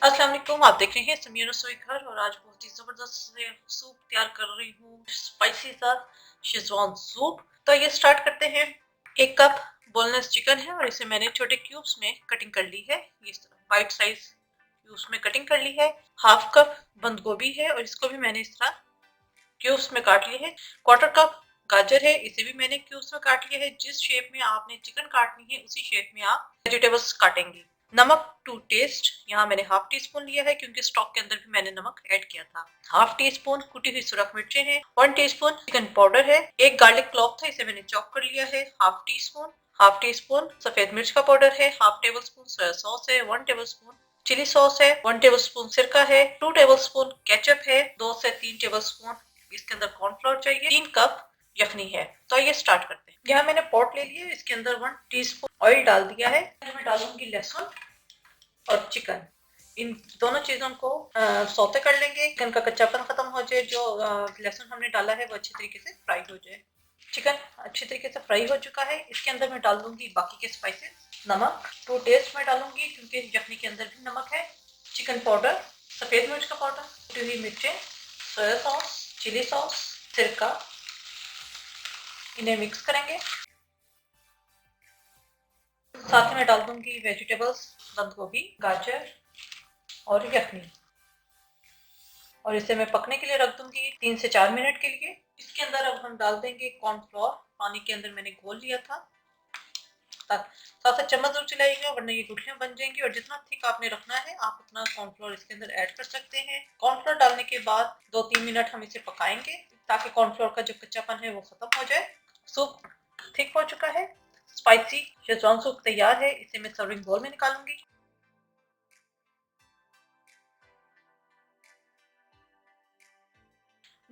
अस्सलाम वालेकुम। आप देख रहे हैं समीर रसोई घर और आज बहुत ही ज़बरदस्त से सूप तैयार कर रही हूँ, स्पाइसी सा शेज़वान सूप। तो ये स्टार्ट करते हैं। 1 कप बोनलेस चिकन है और इसे मैंने छोटे क्यूब्स में कटिंग कर ली है। इस तरह वाइट साइज क्यूब्स में कटिंग कर ली है। हाफ कप बंद गोभी है और इसको भी मैंने इस तरह क्यूब्स में काट लिया है। क्वार्टर कप गाजर है, इसे भी मैंने क्यूब्स में काट लिया है। जिस शेप में आपने चिकन काटनी है उसी शेप में आप वेजिटेबल्स काटेंगे। नमक टू टेस्ट, यहाँ मैंने हाफ टी स्पून लिया है क्योंकि स्टॉक के अंदर भी मैंने नमक ऐड किया था। हाफ टी स्पून कुटी हुई सुरख मिर्चें हैं। 1 टीस्पून चिकन पाउडर है। एक गार्लिक क्लॉव था, इसे मैंने चॉप कर लिया है। हाफ टी स्पून सफेद मिर्च का पाउडर है। Half table spoon soya sauce है। 1 टेबल स्पून चिली सॉस है। 1 टेबल स्पून सिरका है। 2 टेबल स्पून केचप है। 2 से 3 टेबल स्पून इसके अंदर कॉर्नफ्लोर चाहिए। 3 कप यखनी है। तो ये स्टार्ट करते हैं। यहाँ मैंने पॉट ले लिया, इसके अंदर 1 टीस्पून ऑयल डाल दिया है। मैं डालूंगी लहसुन और चिकन, इन दोनों चीजों को सौते कर लेंगे। चिकन का कच्चापन खत्म हो जाए, जो लहसुन हमने डाला है वो अच्छी तरीके से फ्राई हो जाए। चिकन अच्छी तरीके से फ्राई हो चुका है। इसके अंदर मैं डाल दूंगी बाकी के स्पाइसेस। नमक टू टेस्ट में डालूंगी क्योंकि यखनी के अंदर भी नमक है। चिकन पाउडर, सफेद मिर्च का पाउडर, कुटी हुई मिर्चें, सोया सॉस, चिली सॉस, सिरका, इन्हें मिक्स करेंगे। साथ में डाल दूंगी वेजिटेबल्स, बंद गोभी, गाजर और यखनी, और इसे मैं पकने के लिए रख दूंगी 3 से 4 मिनट के लिए। इसके अंदर अब हम डाल देंगे कॉर्नफ्लोर, पानी के अंदर मैंने घोल लिया था। साथ साथ चम्मच जरूर चलाइएगा वरना ये गुठलियां बन जाएंगी, और जितना थिक आपने रखना है आप उतना कॉर्नफ्लोर इसके अंदर ऐड कर सकते हैं। कॉर्नफ्लोर डालने के बाद 2-3 मिनट हम इसे पकाएंगे ताकि कॉर्नफ्लोर का जो कच्चापन है वो खत्म हो जाए। सूप थिक हो चुका है। स्पाइसी शेजवान सूप तैयार है। इसे मैं सर्विंग बोल में निकालूंगी।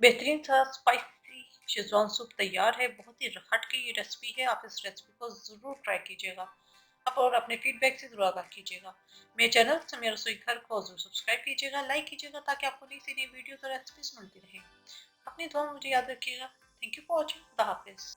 बेहतरीन सा स्पाइसी शेजवान सूप तैयार है। बहुत ही हट के ये रेसिपी है, आप इस रेसिपी को ज़रूर ट्राई कीजिएगा आप, और अपने फीडबैक से ज़रूर आगाह कीजिएगा। मेरे चैनल समीर रसोई घर को ज़रूर सब्सक्राइब कीजिएगा, लाइक कीजिएगा ताकि आपको नई से नई वीडियोस और रेसिपीज मिलती रहें। अपनी दुआ मुझे याद रखिएगा। Thank you for watching. खुदा हाफिज़।